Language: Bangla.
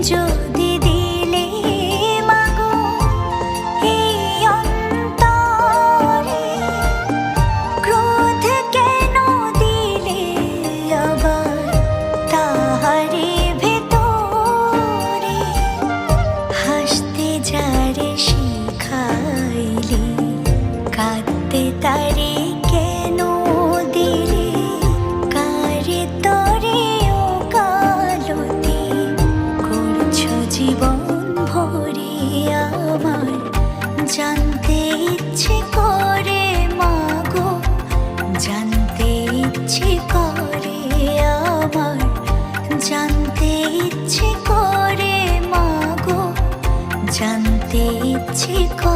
যদি দিলে মাগো এই অন্তরে, ক্রোধ কেন দিলে আবার তাহারে ভেতরে? হাসতে যারে শিখাইলে, কাঁদতে তারে কেন দিলে? কারে তরে ও কালতি করছো জীবন ভরে আমার? জানতে ইচ্ছে করে মাগো, জানতে ইচ্ছে করে আমার, জানতে ইচ্ছে করে মাগো, জানতে ইচ্ছে করে।